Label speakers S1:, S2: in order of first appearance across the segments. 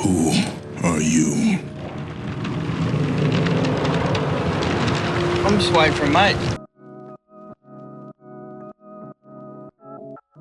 S1: Who are you?
S2: I'm just waiting for a mate.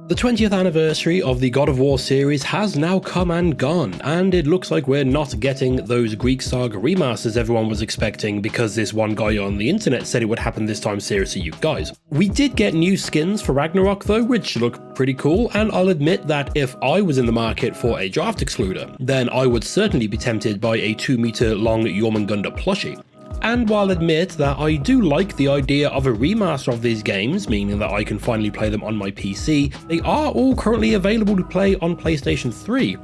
S3: The 20th anniversary of the God of War series has now come and gone, and it looks like we're not getting those Greek Saga remasters everyone was expecting because this one guy on the internet said it would happen this time. Seriously, you guys. We did get new skins for Ragnarok though, which look pretty cool, and I'll admit that if I was in the market for a draft excluder, then I would certainly be tempted by a 2-meter long Jormungandr plushie. And while I'll admit that I do like the idea of a remaster of these games, meaning that I can finally play them on my PC, they are all currently available to play on PlayStation 3.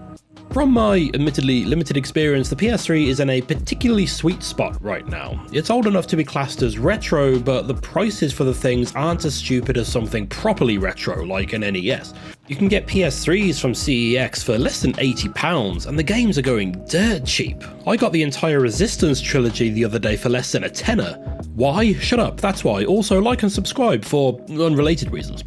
S3: From my admittedly limited experience, the PS3 is in a particularly sweet spot right now. It's old enough to be classed as retro, but the prices for the things aren't as stupid as something properly retro like an NES. You can get PS3s from CEX for less than £80, and the games are going dirt cheap. I got the entire Resistance trilogy the other day for less than a tenner. Why? Shut up, that's why. Also, like and subscribe for unrelated reasons.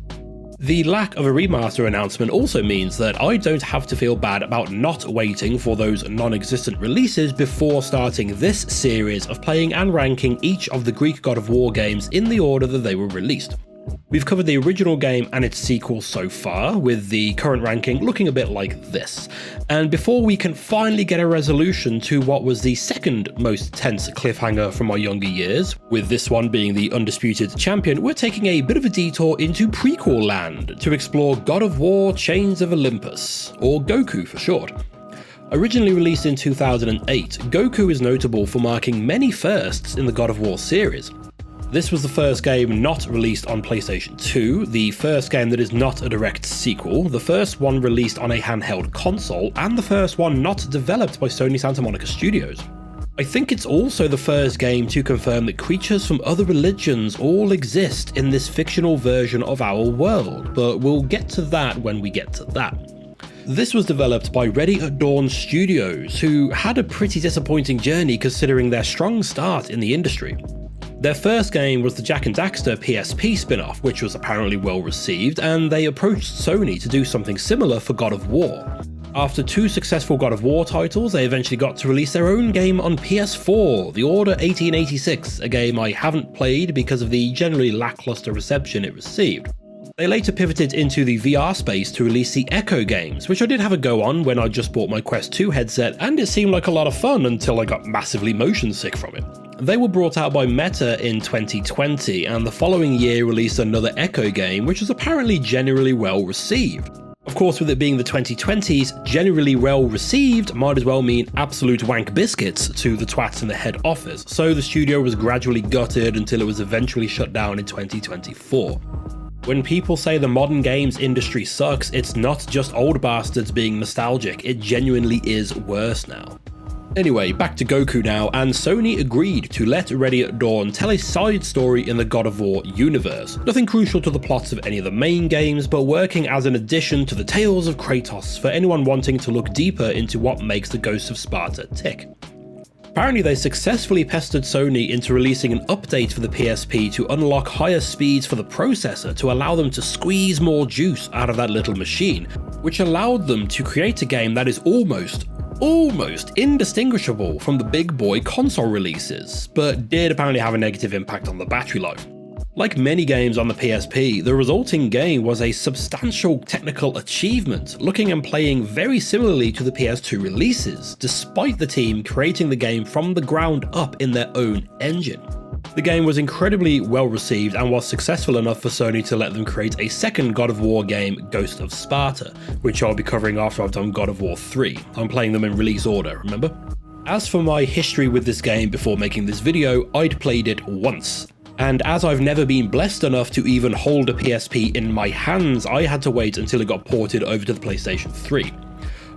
S3: The lack of a remaster announcement also means that I don't have to feel bad about not waiting for those non-existent releases before starting this series of playing and ranking each of the Greek God of War games in the order that they were released. We've covered the original game and its sequel so far, with the current ranking looking a bit like this. And before we can finally get a resolution to what was the second most tense cliffhanger from my younger years, with this one being the undisputed champion, we're taking a bit of a detour into prequel land to explore God of War Chains of Olympus, or Goku for short. Originally released in 2008, Goku is notable for marking many firsts in the God of War series. This was the first game not released on PlayStation 2, the first game that is not a direct sequel, the first one released on a handheld console, and the first one not developed by Sony Santa Monica Studios. I think it's also the first game to confirm that creatures from other religions all exist in this fictional version of our world, but we'll get to that when we get to that. This was developed by Ready at Dawn Studios, who had a pretty disappointing journey considering their strong start in the industry. Their first game was the Jak and Daxter PSP spin-off, which was apparently well received, and they approached Sony to do something similar for God of War. After 2 successful God of War titles, they eventually got to release their own game on PS4, The Order 1886, a game I haven't played because of the generally lackluster reception it received. They later pivoted into the VR space to release the Echo games, which I did have a go on when I just bought my Quest 2 headset, and it seemed like a lot of fun until I got massively motion sick from it. They were brought out by Meta in 2020, and the following year released another Echo game, which was apparently generally well received. Of course, with it being the 2020s, generally well received might as well mean absolute wank biscuits to the twats in the head office, so the studio was gradually gutted until it was eventually shut down in 2024. When people say the modern games industry sucks, it's not just old bastards being nostalgic, it genuinely is worse now. Anyway, back to Goku now, and Sony agreed to let Ready at Dawn tell a side story in the God of War universe. Nothing crucial to the plots of any of the main games, but working as an addition to the Tales of Kratos for anyone wanting to look deeper into what makes the Ghosts of Sparta tick. Apparently they successfully pestered Sony into releasing an update for the PSP to unlock higher speeds for the processor to allow them to squeeze more juice out of that little machine, which allowed them to create a game that is almost indistinguishable from the big boy console releases, but did apparently have a negative impact on the battery life. Like many games on the PSP, the resulting game was a substantial technical achievement, looking and playing very similarly to the PS2 releases, despite the team creating the game from the ground up in their own engine. The game was incredibly well received and was successful enough for Sony to let them create a second God of War game, Ghost of Sparta, which I'll be covering after I've done God of War 3. I'm playing them in release order, remember? As for my history with this game before making this video, I'd played it once. And as I've never been blessed enough to even hold a PSP in my hands, I had to wait until it got ported over to the PlayStation 3.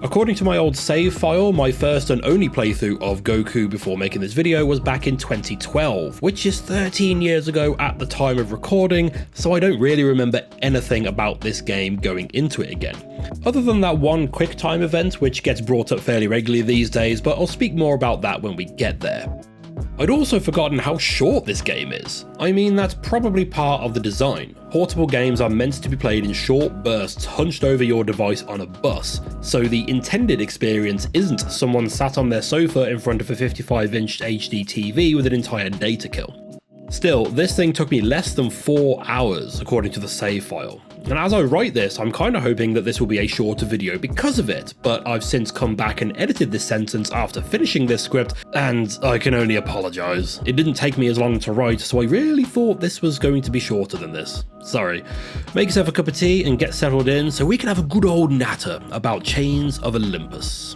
S3: According to my old save file, my first and only playthrough of Goku before making this video was back in 2012, which is 13 years ago at the time of recording, so I don't really remember anything about this game going into it again. Other than that one quick time event which gets brought up fairly regularly these days, but I'll speak more about that when we get there. I'd also forgotten how short this game is. I mean, that's probably part of the design. Portable games are meant to be played in short bursts hunched over your device on a bus, so the intended experience isn't someone sat on their sofa in front of a 55-inch HD TV with an entire day to kill. Still, this thing took me less than 4 hours according to the save file. And as I write this, I'm kind of hoping that this will be a shorter video because of it, but I've since come back and edited this sentence after finishing this script, and I can only apologise. It didn't take me as long to write, so I really thought this was going to be shorter than this. Sorry. Make yourself a cup of tea and get settled in so we can have a good old natter about Chains of Olympus.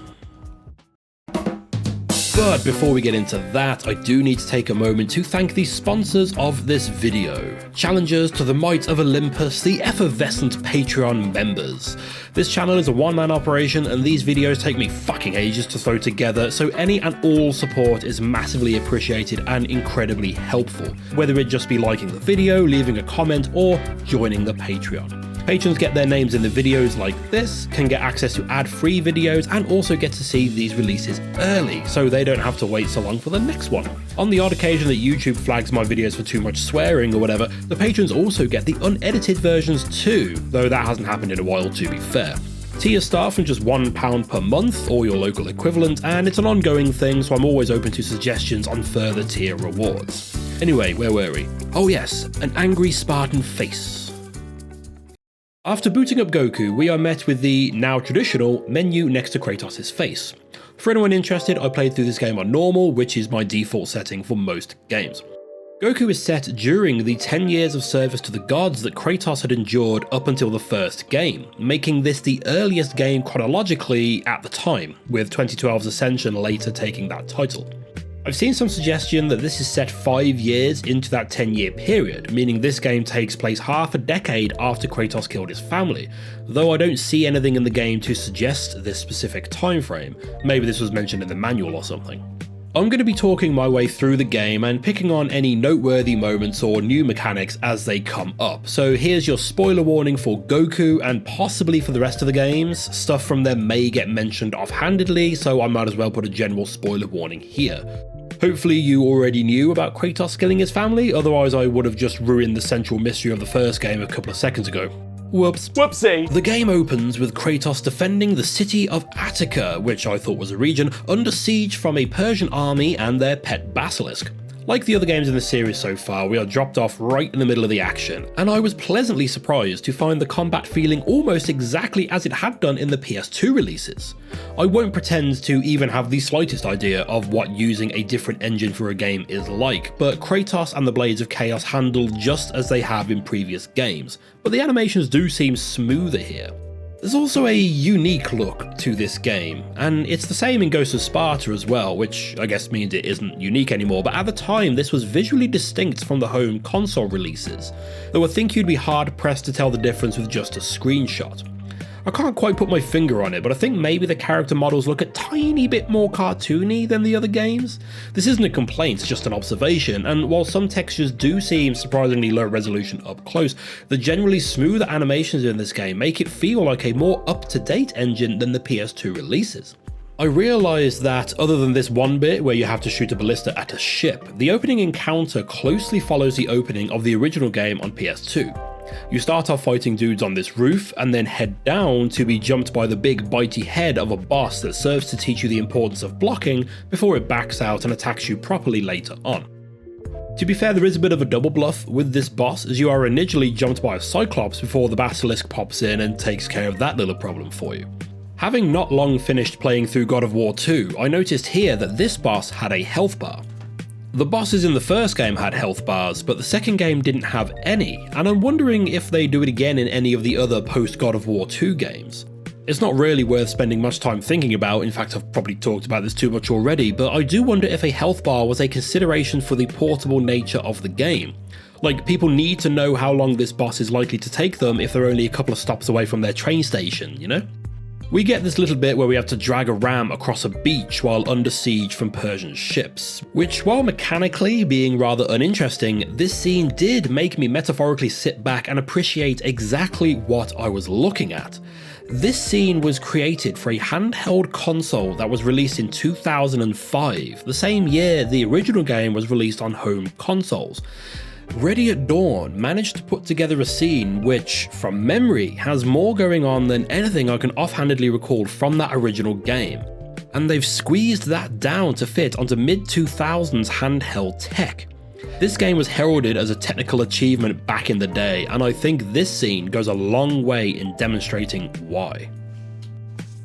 S3: But before we get into that, I do need to take a moment to thank the sponsors of this video. Challengers to the might of Olympus, the effervescent Patreon members. This channel is a one-man operation and these videos take me fucking ages to throw together, so any and all support is massively appreciated and incredibly helpful, whether it just be liking the video, leaving a comment, or joining the Patreon. Patrons get their names in the videos like this, can get access to ad-free videos, and also get to see these releases early, so they don't have to wait so long for the next one. On the odd occasion that YouTube flags my videos for too much swearing or whatever, the patrons also get the unedited versions too, though that hasn't happened in a while to be fair. Tiers start from just £1 per month, or your local equivalent, and it's an ongoing thing, so I'm always open to suggestions on further tier rewards. Anyway, where were we? Oh yes, an angry Spartan face. After booting up Goku, we are met with the now traditional menu next to Kratos' face. For anyone interested, I played through this game on normal, which is my default setting for most games. Goku is set during the 10 years of service to the gods that Kratos had endured up until the first game, making this the earliest game chronologically at the time, with 2012's Ascension later taking that title. I've seen some suggestion that this is set 5 years into that 10-year period, meaning this game takes place half a decade after Kratos killed his family, though I don't see anything in the game to suggest this specific time frame. Maybe this was mentioned in the manual or something. I'm going to be talking my way through the game and picking on any noteworthy moments or new mechanics as they come up, so here's your spoiler warning for Goku and possibly for the rest of the games. Stuff from them may get mentioned offhandedly, so I might as well put a general spoiler warning here. Hopefully you already knew about Kratos killing his family, otherwise I would have just ruined the central mystery of the first game a couple of seconds ago. Whoops. Whoopsie! The game opens with Kratos defending the city of Attica, which I thought was a region, under siege from a Persian army and their pet basilisk. Like the other games in the series so far, we are dropped off right in the middle of the action, and I was pleasantly surprised to find the combat feeling almost exactly as it had done in the PS2 releases. I won't pretend to even have the slightest idea of what using a different engine for a game is like, but Kratos and the Blades of Chaos handle just as they have in previous games, but the animations do seem smoother here. There's also a unique look to this game, and it's the same in Ghost of Sparta as well, which I guess means it isn't unique anymore, but at the time this was visually distinct from the home console releases, though I think you'd be hard pressed to tell the difference with just a screenshot. I can't quite put my finger on it, but I think maybe the character models look a tiny bit more cartoony than the other games. This isn't a complaint, it's just an observation, and while some textures do seem surprisingly low resolution up close, the generally smoother animations in this game make it feel like a more up-to-date engine than the PS2 releases. I realised that other than this one bit where you have to shoot a ballista at a ship, the opening encounter closely follows the opening of the original game on PS2. You start off fighting dudes on this roof and then head down to be jumped by the big bitey head of a boss that serves to teach you the importance of blocking before it backs out and attacks you properly later on. To be fair, there is a bit of a double bluff with this boss, as you are initially jumped by a Cyclops before the basilisk pops in and takes care of that little problem for you. Having not long finished playing through God of War 2, I noticed here that this boss had a health bar. The bosses in the first game had health bars, but the second game didn't have any, and I'm wondering if they do it again in any of the other post-God of War 2 games. It's not really worth spending much time thinking about, in fact I've probably talked about this too much already, but I do wonder if a health bar was a consideration for the portable nature of the game. Like, people need to know how long this boss is likely to take them if they're only a couple of stops away from their train station, you know? We get this little bit where we have to drag a ram across a beach while under siege from Persian ships, which, while mechanically being rather uninteresting, this scene did make me metaphorically sit back and appreciate exactly what I was looking at. This scene was created for a handheld console that was released in 2005, the same year the original game was released on home consoles. Ready at Dawn managed to put together a scene which, from memory, has more going on than anything I can offhandedly recall from that original game. And they've squeezed that down to fit onto mid-2000s handheld tech. This game was heralded as a technical achievement back in the day, and I think this scene goes a long way in demonstrating why.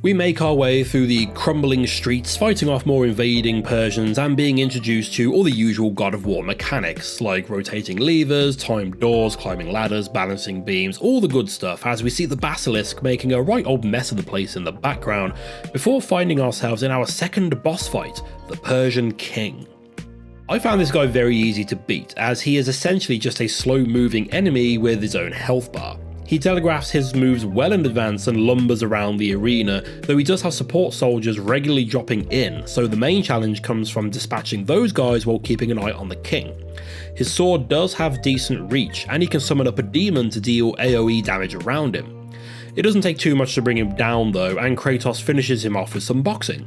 S3: We make our way through the crumbling streets, fighting off more invading Persians and being introduced to all the usual God of War mechanics, like rotating levers, timed doors, climbing ladders, balancing beams, all the good stuff, as we see the Basilisk making a right old mess of the place in the background, before finding ourselves in our second boss fight, the Persian King. I found this guy very easy to beat, as he is essentially just a slow-moving enemy with his own health bar. He telegraphs his moves well in advance and lumbers around the arena, though he does have support soldiers regularly dropping in, so the main challenge comes from dispatching those guys while keeping an eye on the king. His sword does have decent reach, and he can summon up a demon to deal AoE damage around him. It doesn't take too much to bring him down though, and Kratos finishes him off with some boxing.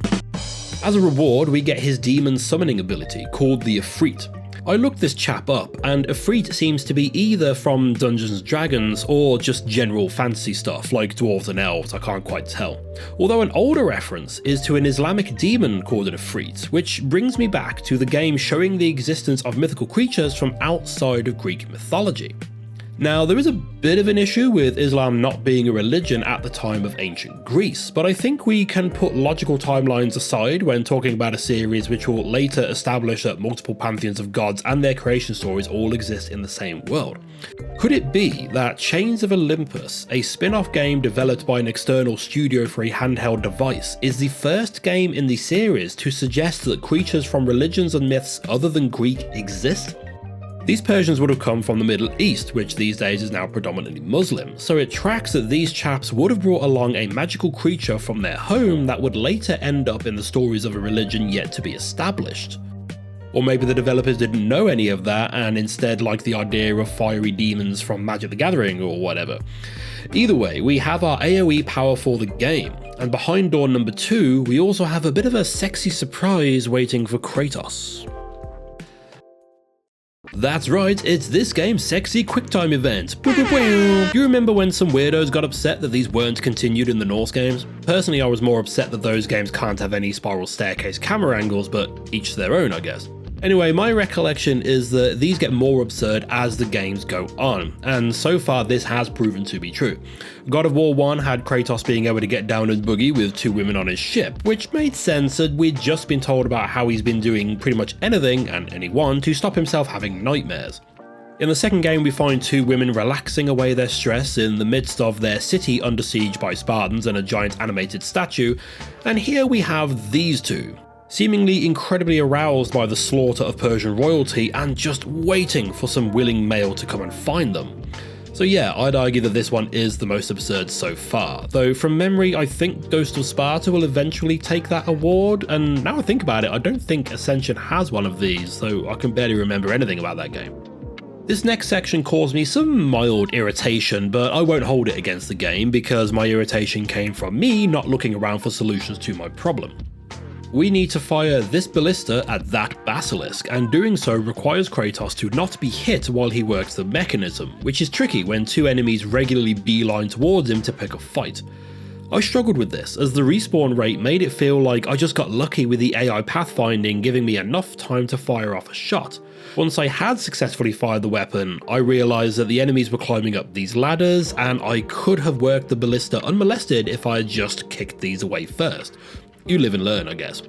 S3: As a reward, we get his demon summoning ability, called the Ifrit. I looked this chap up, and Ifrit seems to be either from Dungeons & Dragons or just general fantasy stuff like dwarves and elves, I can't quite tell. Although an older reference is to an Islamic demon called an Ifrit, which brings me back to the game showing the existence of mythical creatures from outside of Greek mythology. Now, there is a bit of an issue with Islam not being a religion at the time of ancient Greece, but I think we can put logical timelines aside when talking about a series which will later establish that multiple pantheons of gods and their creation stories all exist in the same world. Could it be that Chains of Olympus, a spin-off game developed by an external studio for a handheld device, is the first game in the series to suggest that creatures from religions and myths other than Greek exist? These Persians would have come from the Middle East, which these days is now predominantly Muslim, so it tracks that these chaps would have brought along a magical creature from their home that would later end up in the stories of a religion yet to be established. Or maybe the developers didn't know any of that and instead liked the idea of fiery demons from Magic the Gathering or whatever. Either way, we have our AoE power for the game, and behind door number 2, we also have a bit of a sexy surprise waiting for Kratos. That's right, it's this game's sexy QuickTime event. You remember when some weirdos got upset that these weren't continued in the Norse games? Personally, I was more upset that those games can't have any spiral staircase camera angles, but each their own, I guess. Anyway, my recollection is that these get more absurd as the games go on, and so far this has proven to be true. God of War 1 had Kratos being able to get down and boogie with 2 women on his ship, which made sense as we'd just been told about how he's been doing pretty much anything and anyone to stop himself having nightmares. In the second game, we find 2 women relaxing away their stress in the midst of their city under siege by Spartans and a giant animated statue, and here we have these 2. Seemingly incredibly aroused by the slaughter of Persian royalty and just waiting for some willing male to come and find them. So yeah, I'd argue that this one is the most absurd so far, though from memory I think Ghost of Sparta will eventually take that award, and now I think about it, I don't think Ascension has one of these, so I can barely remember anything about that game. This next section caused me some mild irritation, but I won't hold it against the game because my irritation came from me not looking around for solutions to my problem. We need to fire this ballista at that basilisk, and doing so requires Kratos to not be hit while he works the mechanism, which is tricky when 2 enemies regularly beeline towards him to pick a fight. I struggled with this, as the respawn rate made it feel like I just got lucky with the AI pathfinding giving me enough time to fire off a shot. Once I had successfully fired the weapon, I realised that the enemies were climbing up these ladders, and I could have worked the ballista unmolested if I had just kicked these away first. You live and learn, I guess.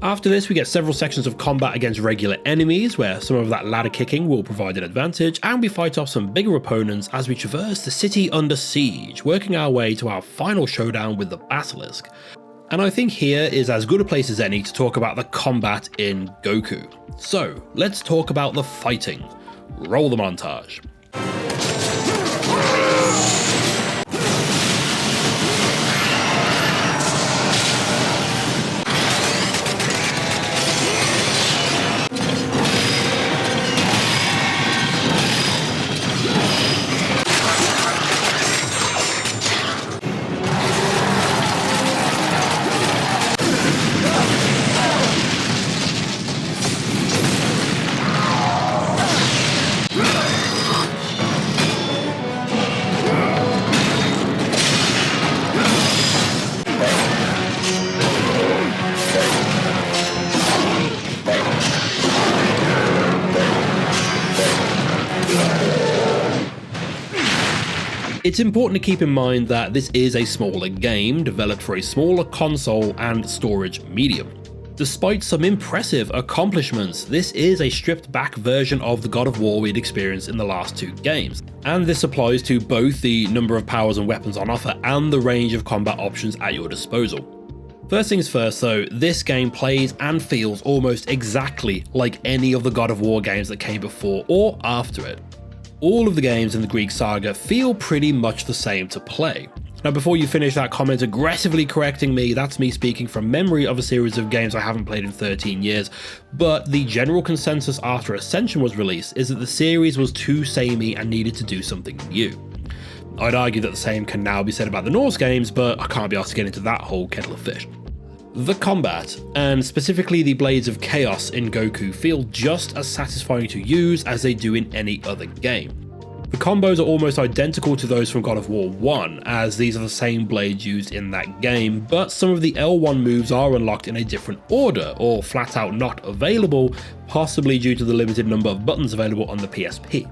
S3: After this, we get several sections of combat against regular enemies, where some of that ladder kicking will provide an advantage, and we fight off some bigger opponents as we traverse the city under siege, working our way to our final showdown with the Basilisk. And I think here is as good a place as any to talk about the combat in Goku. So, let's talk about the fighting. Roll the montage. It's important to keep in mind that this is a smaller game developed for a smaller console and storage medium. Despite some impressive accomplishments, this is a stripped back version of the God of War we'd experienced in the last 2 games, and this applies to both the number of powers and weapons on offer and the range of combat options at your disposal. First things first though, this game plays and feels almost exactly like any of the God of War games that came before or after it. All of the games in the Greek saga feel pretty much the same to play. Now before you finish that comment aggressively correcting me, that's me speaking from memory of a series of games I haven't played in 13 years, but the general consensus after Ascension was released is that the series was too samey and needed to do something new. I'd argue that the same can now be said about the Norse games, but I can't be asked to get into that whole kettle of fish. The combat, and specifically the Blades of Chaos in Goku, feel just as satisfying to use as they do in any other game. The combos are almost identical to those from God of War 1, as these are the same blades used in that game, but some of the L1 moves are unlocked in a different order, or flat out not available, possibly due to the limited number of buttons available on the PSP.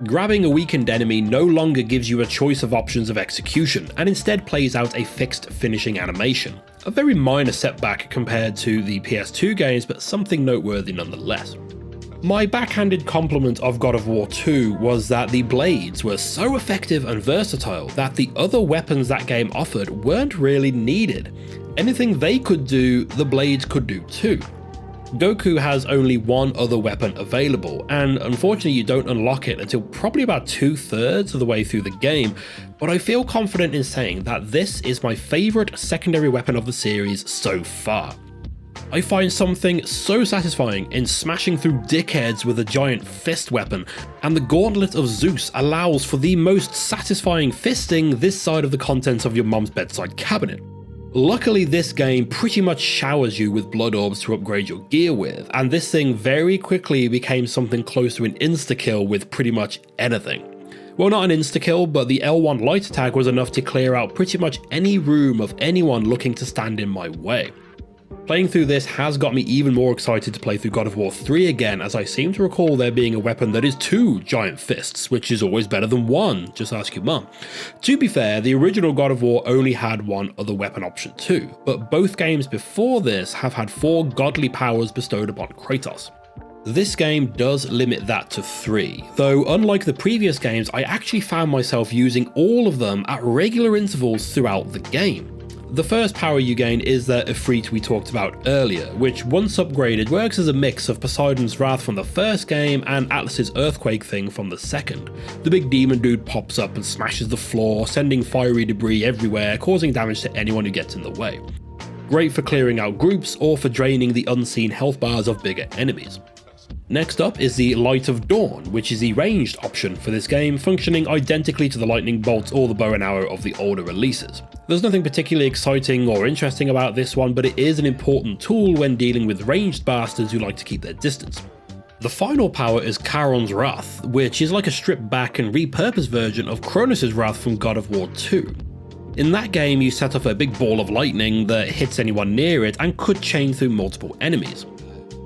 S3: Grabbing a weakened enemy no longer gives you a choice of options of execution, and instead plays out a fixed finishing animation. A very minor setback compared to the PS2 games, but something noteworthy nonetheless. My backhanded compliment of God of War 2 was that the blades were so effective and versatile that the other weapons that game offered weren't really needed. Anything they could do, the blades could do too. Goku has only one other weapon available, and unfortunately you don't unlock it until probably about 2/3 of the way through the game, but I feel confident in saying that this is my favourite secondary weapon of the series so far. I find something so satisfying in smashing through dickheads with a giant fist weapon, and the Gauntlet of Zeus allows for the most satisfying fisting this side of the contents of your mom's bedside cabinet. Luckily this game pretty much showers you with blood orbs to upgrade your gear with, and this thing very quickly became something close to an insta-kill with pretty much anything. Well, not an insta-kill, but the L1 light attack was enough to clear out pretty much any room of anyone looking to stand in my way. Playing through this has got me even more excited to play through God of War 3 again, as I seem to recall there being a weapon that is 2 giant fists, which is always better than 1, just ask your mum. To be fair, the original God of War only had 1 other weapon option too, but both games before this have had 4 godly powers bestowed upon Kratos. This game does limit that to 3, though unlike the previous games I actually found myself using all of them at regular intervals throughout the game. The first power you gain is the Ifrit we talked about earlier, which once upgraded works as a mix of Poseidon's Wrath from the first game and Atlas's Earthquake thing from the second. The big demon dude pops up and smashes the floor, sending fiery debris everywhere, causing damage to anyone who gets in the way. Great for clearing out groups or for draining the unseen health bars of bigger enemies. Next up is the Light of Dawn, which is the ranged option for this game, functioning identically to the lightning bolt or the bow and arrow of the older releases. There's nothing particularly exciting or interesting about this one, but it is an important tool when dealing with ranged bastards who like to keep their distance. The final power is Charon's Wrath, which is like a stripped back and repurposed version of Kronos' Wrath from God of War 2. In that game you set off a big ball of lightning that hits anyone near it and could chain through multiple enemies.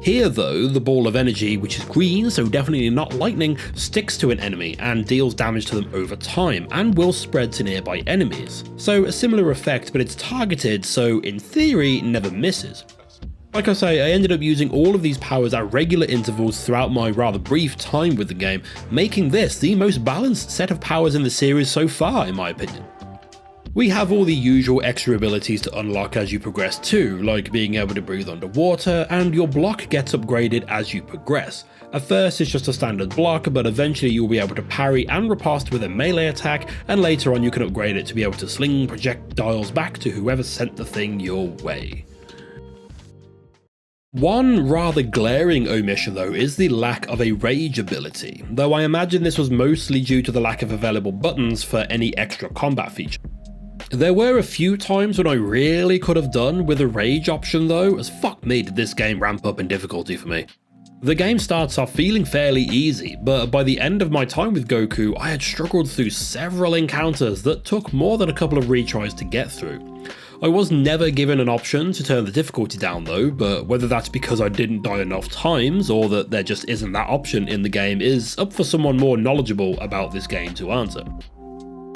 S3: Here though, the ball of energy, which is green, so definitely not lightning, sticks to an enemy and deals damage to them over time, and will spread to nearby enemies. So a similar effect, but it's targeted, so in theory, never misses. Like I say, I ended up using all of these powers at regular intervals throughout my rather brief time with the game, making this the most balanced set of powers in the series so far, in my opinion. We have all the usual extra abilities to unlock as you progress too, like being able to breathe underwater, and your block gets upgraded as you progress. At first it's just a standard block, but eventually you'll be able to parry and riposte with a melee attack, and later on you can upgrade it to be able to sling projectiles back to whoever sent the thing your way. One rather glaring omission though is the lack of a rage ability, though I imagine this was mostly due to the lack of available buttons for any extra combat feature. There were a few times when I really could have done with a rage option though, as fuck me did this game ramp up in difficulty for me. The game starts off feeling fairly easy, but by the end of my time with Goku I had struggled through several encounters that took more than a couple of retries to get through. I was never given an option to turn the difficulty down though, but whether that's because I didn't die enough times or that there just isn't that option in the game is up for someone more knowledgeable about this game to answer.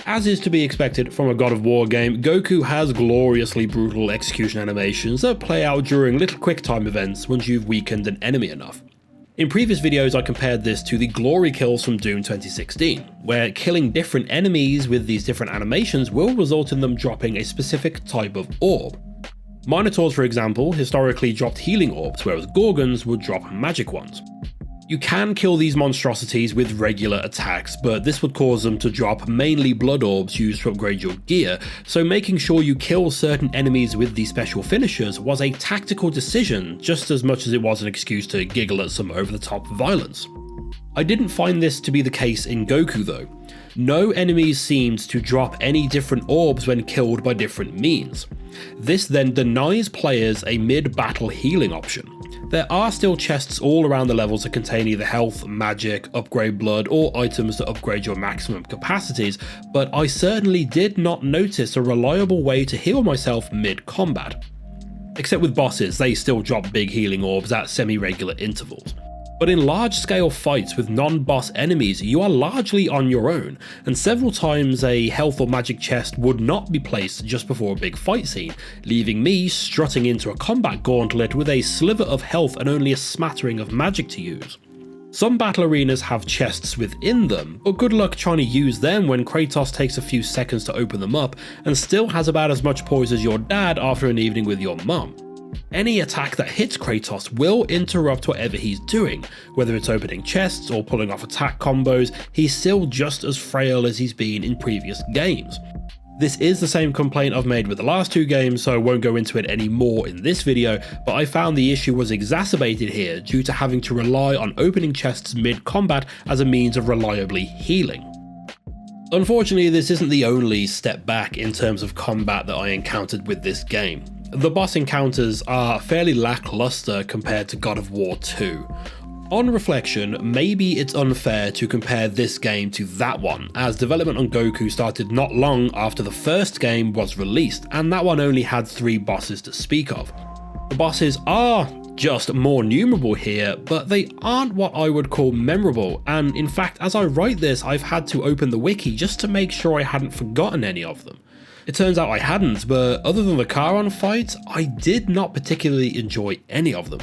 S3: As is to be expected from a God of War game, Goku has gloriously brutal execution animations that play out during little quick time events once you've weakened an enemy enough. In previous videos I compared this to the glory kills from Doom 2016, where killing different enemies with these different animations will result in them dropping a specific type of orb. Minotaurs, for example, historically dropped healing orbs, whereas Gorgons would drop magic ones. You can kill these monstrosities with regular attacks, but this would cause them to drop mainly blood orbs used to upgrade your gear, so making sure you kill certain enemies with these special finishers was a tactical decision just as much as it was an excuse to giggle at some over-the-top violence. I didn't find this to be the case in Goku though. No enemies seemed to drop any different orbs when killed by different means. This then denies players a mid-battle healing option. There are still chests all around the levels that contain either health, magic, upgrade blood, or items that upgrade your maximum capacities, but I certainly did not notice a reliable way to heal myself mid-combat. Except with bosses, they still drop big healing orbs at semi-regular intervals. But in large-scale fights with non-boss enemies, you are largely on your own, and several times a health or magic chest would not be placed just before a big fight scene, leaving me strutting into a combat gauntlet with a sliver of health and only a smattering of magic to use. Some battle arenas have chests within them, but good luck trying to use them when Kratos takes a few seconds to open them up and still has about as much poise as your dad after an evening with your mum. Any attack that hits Kratos will interrupt whatever he's doing, whether it's opening chests or pulling off attack combos. He's still just as frail as he's been in previous games. This is the same complaint I've made with the last two games, so I won't go into it any more in this video, but I found the issue was exacerbated here due to having to rely on opening chests mid-combat as a means of reliably healing. Unfortunately, this isn't the only step back in terms of combat that I encountered with this game. The boss encounters are fairly lackluster compared to God of War 2. On reflection, maybe it's unfair to compare this game to that one, as development on Goku started not long after the first game was released, and that one only had 3 bosses to speak of. The bosses are just more numerable here, but they aren't what I would call memorable, and in fact as I write this I've had to open the wiki just to make sure I hadn't forgotten any of them. It turns out I hadn't, but other than the Charon fight, I did not particularly enjoy any of them.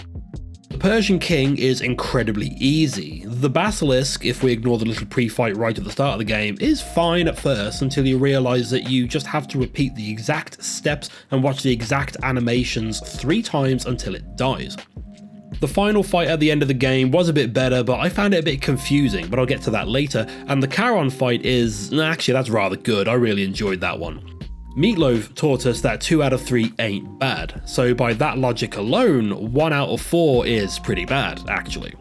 S3: The Persian King is incredibly easy. The Basilisk, if we ignore the little pre-fight right at the start of the game, is fine at first until you realise that you just have to repeat the exact steps and watch the exact animations 3 times until it dies. The final fight at the end of the game was a bit better, but I found it a bit confusing, but I'll get to that later, and the Charon fight is, actually that's rather good, I really enjoyed that one. Meatloaf taught us that 2 out of 3 ain't bad, so by that logic alone, 1 out of 4 is pretty bad, actually.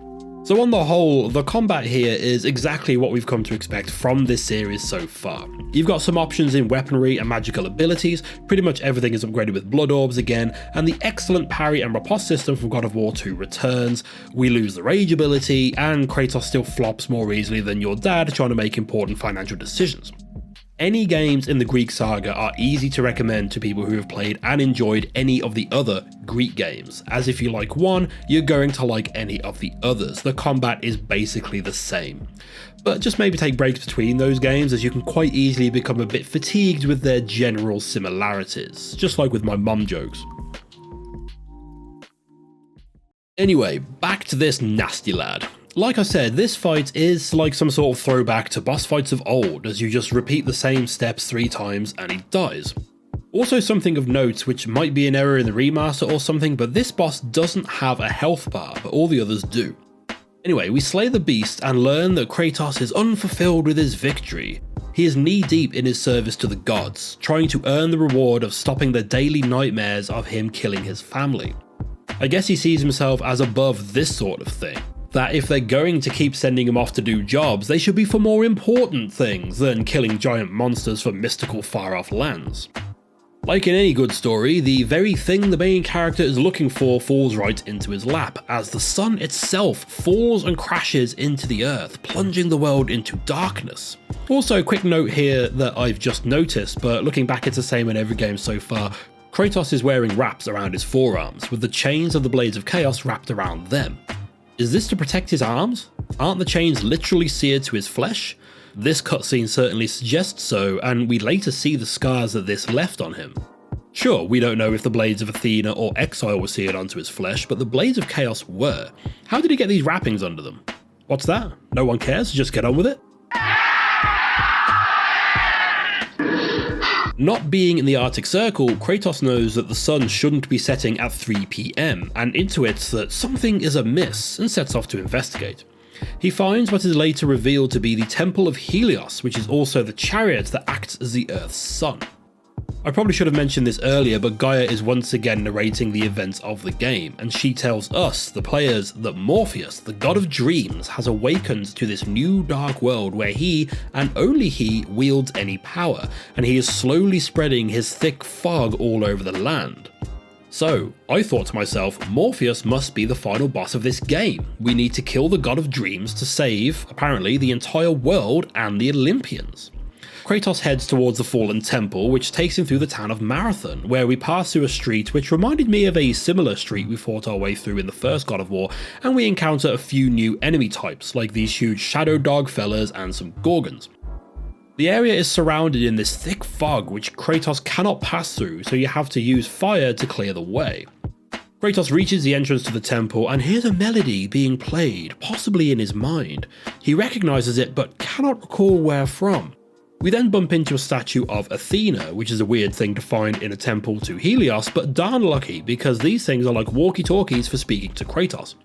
S3: So on the whole, the combat here is exactly what we've come to expect from this series so far. You've got some options in weaponry and magical abilities, pretty much everything is upgraded with blood orbs again, and the excellent parry and riposte system from God of War 2 returns. We lose the rage ability, and Kratos still flops more easily than your dad trying to make important financial decisions. Any games in the Greek saga are easy to recommend to people who have played and enjoyed any of the other Greek games, as if you like one, you're going to like any of the others. The combat is basically the same. But just maybe take breaks between those games, as you can quite easily become a bit fatigued with their general similarities, just like with my mum jokes. Anyway, back to this nasty lad. Like I said, this fight is like some sort of throwback to boss fights of old, as you just repeat the same steps 3 times and he dies. Also something of note, which might be an error in the remaster or something, but this boss doesn't have a health bar, but all the others do. Anyway, we slay the beast and learn that Kratos is unfulfilled with his victory. He is knee-deep in his service to the gods, trying to earn the reward of stopping the daily nightmares of him killing his family. I guess he sees himself as above this sort of thing. That if they're going to keep sending him off to do jobs, they should be for more important things than killing giant monsters from mystical far-off lands. Like in any good story, the very thing the main character is looking for falls right into his lap, as the sun itself falls and crashes into the earth, plunging the world into darkness. Also, quick note here that I've just noticed, but looking back it's the same in every game so far, Kratos is wearing wraps around his forearms, with the chains of the Blades of Chaos wrapped around them. Is this to protect his arms? Aren't the chains literally seared to his flesh? This cutscene certainly suggests so, and we later see the scars that this left on him. Sure, we don't know if the Blades of Athena or Exile were seared onto his flesh, but the Blades of Chaos were. How did he get these wrappings under them? What's that? No one cares? Just get on with it? Not being in the Arctic Circle, Kratos knows that the sun shouldn't be setting at 3 PM, and intuits that something is amiss and sets off to investigate. He finds what is later revealed to be the Temple of Helios, which is also the chariot that acts as the Earth's sun. I probably should have mentioned this earlier, but Gaia is once again narrating the events of the game, and she tells us, the players, that Morpheus, the god of dreams, has awakened to this new dark world where he, and only he, wields any power, and he is slowly spreading his thick fog all over the land. So, I thought to myself, Morpheus must be the final boss of this game. We need to kill the god of dreams to save, apparently, the entire world and the Olympians. Kratos heads towards the fallen temple, which takes him through the town of Marathon, where we pass through a street which reminded me of a similar street we fought our way through in the first God of War, and we encounter a few new enemy types, like these huge shadow dog fellas and some gorgons. The area is surrounded in this thick fog which Kratos cannot pass through, so you have to use fire to clear the way. Kratos reaches the entrance to the temple and hears a melody being played, possibly in his mind. He recognises it but cannot recall where from. We then bump into a statue of Athena, which is a weird thing to find in a temple to Helios, but darn lucky because these things are like walkie-talkies for speaking to Kratos.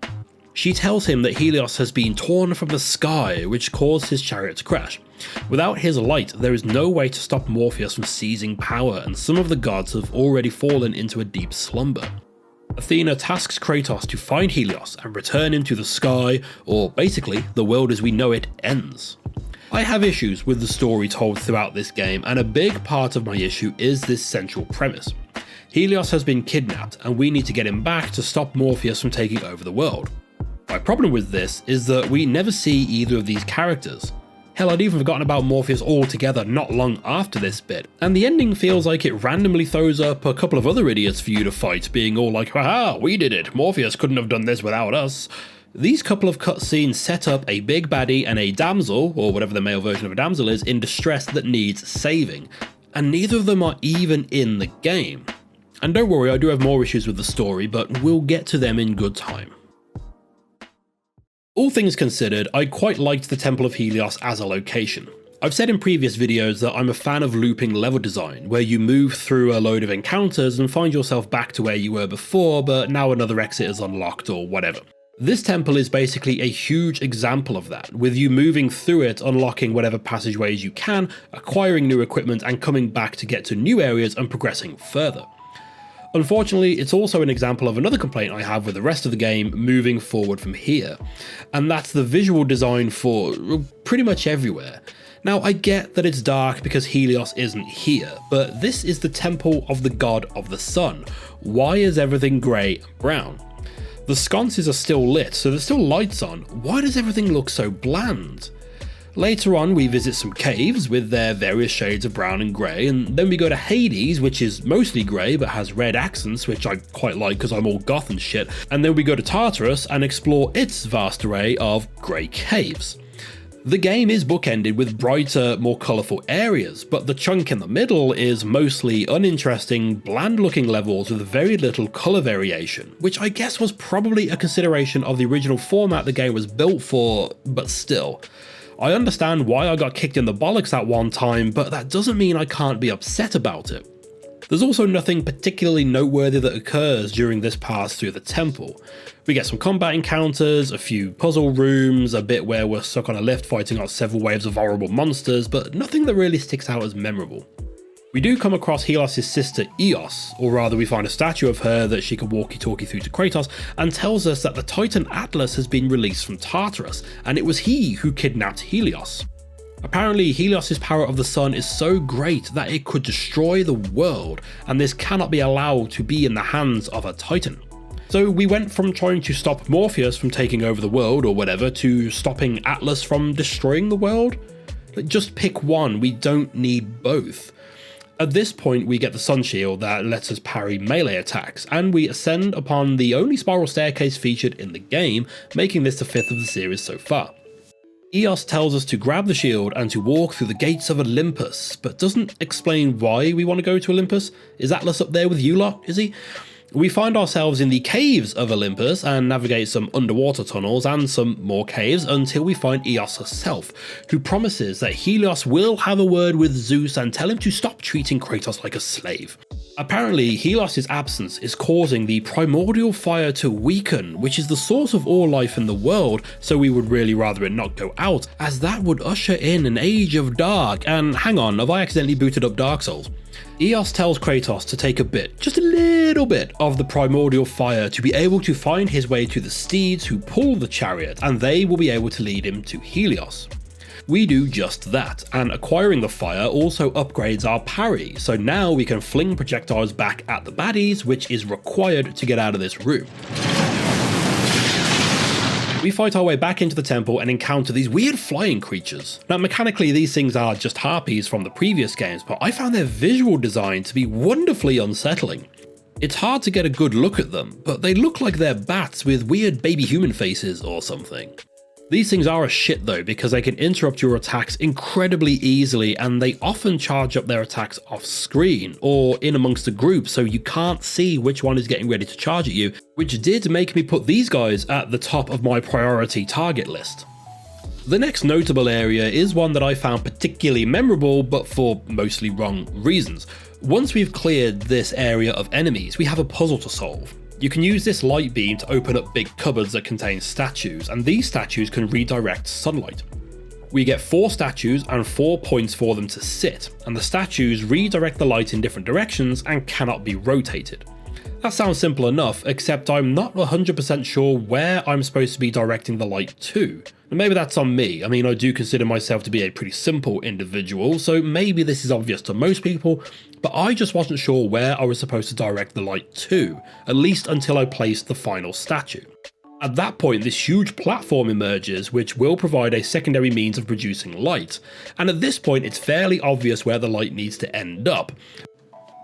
S3: She tells him that Helios has been torn from the sky, which caused his chariot to crash. Without his light, there is no way to stop Morpheus from seizing power, and some of the gods have already fallen into a deep slumber. Athena tasks Kratos to find Helios and return him to the sky, or basically, the world as we know it ends. I have issues with the story told throughout this game, and a big part of my issue is this central premise. Helios has been kidnapped, and we need to get him back to stop Morpheus from taking over the world. My problem with this is that we never see either of these characters. Hell, I'd even forgotten about Morpheus altogether not long after this bit, and the ending feels like it randomly throws up a couple of other idiots for you to fight, being all like, haha, we did it, Morpheus couldn't have done this without us. These couple of cutscenes set up a big baddie and a damsel, or whatever the male version of a damsel is, in distress that needs saving, and neither of them are even in the game. And don't worry, I do have more issues with the story, but we'll get to them in good time. All things considered, I quite liked the Temple of Helios as a location. I've said in previous videos that I'm a fan of looping level design, where you move through a load of encounters and find yourself back to where you were before, but now another exit is unlocked or whatever. This temple is basically a huge example of that, with you moving through it, unlocking whatever passageways you can, acquiring new equipment and coming back to get to new areas and progressing further. Unfortunately, it's also an example of another complaint I have with the rest of the game moving forward from here, and that's the visual design for pretty much everywhere. Now, I get that it's dark because Helios isn't here, but this is the temple of the god of the sun. Why is everything grey and brown? The sconces are still lit, so there's still lights on. Why does everything look so bland? Later on, we visit some caves with their various shades of brown and grey, and then we go to Hades, which is mostly grey but has red accents, which I quite like because I'm all goth and shit, and then we go to Tartarus and explore its vast array of grey caves. The game is bookended with brighter, more colourful areas, but the chunk in the middle is mostly uninteresting, bland-looking levels with very little colour variation, which I guess was probably a consideration of the original format the game was built for, but still. I understand why I got kicked in the bollocks at one time, but that doesn't mean I can't be upset about it. There's also nothing particularly noteworthy that occurs during this pass through the temple. We get some combat encounters, a few puzzle rooms, a bit where we're stuck on a lift fighting out several waves of horrible monsters, but nothing that really sticks out as memorable. We do come across Helios' sister Eos, or rather we find a statue of her that she can walkie-talkie through to Kratos, and tells us that the Titan Atlas has been released from Tartarus, and it was he who kidnapped Helios. Apparently, Helios' power of the sun is so great that it could destroy the world, and this cannot be allowed to be in the hands of a Titan. So we went from trying to stop Morpheus from taking over the world or whatever, to stopping Atlas from destroying the world? Just pick one, we don't need both. At this point, we get the sun shield that lets us parry melee attacks, and we ascend upon the only spiral staircase featured in the game, making this the fifth of the series so far. Eos tells us to grab the shield and to walk through the gates of Olympus, but doesn't explain why we want to go to Olympus. Is Atlas up there with you lot, is he? We find ourselves in the caves of Olympus and navigate some underwater tunnels and some more caves until we find Eos herself, who promises that Helios will have a word with Zeus and tell him to stop treating Kratos like a slave. Apparently, Helios' absence is causing the primordial fire to weaken, which is the source of all life in the world, so we would really rather it not go out, as that would usher in an age of dark. And hang on, have I accidentally booted up Dark Souls? Eos tells Kratos to take a bit, just a little bit, of the primordial fire to be able to find his way to the steeds who pull the chariot, and they will be able to lead him to Helios. We do just that, and acquiring the fire also upgrades our parry, so now we can fling projectiles back at the baddies, which is required to get out of this room. We fight our way back into the temple and encounter these weird flying creatures. Now mechanically these things are just harpies from the previous games, but I found their visual design to be wonderfully unsettling. It's hard to get a good look at them, but they look like they're bats with weird baby human faces or something. These things are a shit though, because they can interrupt your attacks incredibly easily, and they often charge up their attacks off screen or in amongst a group, so you can't see which one is getting ready to charge at you, which did make me put these guys at the top of my priority target list. The next notable area is one that I found particularly memorable, but for mostly wrong reasons. Once we've cleared this area of enemies, we have a puzzle to solve. You can use this light beam to open up big cupboards that contain statues, and these statues can redirect sunlight. We get 4 statues and 4 points for them to sit, and the statues redirect the light in different directions and cannot be rotated. That sounds simple enough, except I'm not 100% sure where I'm supposed to be directing the light to. And maybe that's on me. I mean, I do consider myself to be a pretty simple individual, so maybe this is obvious to most people, but I just wasn't sure where I was supposed to direct the light to, at least until I placed the final statue. At that point, this huge platform emerges, which will provide a secondary means of producing light, and at this point it's fairly obvious where the light needs to end up.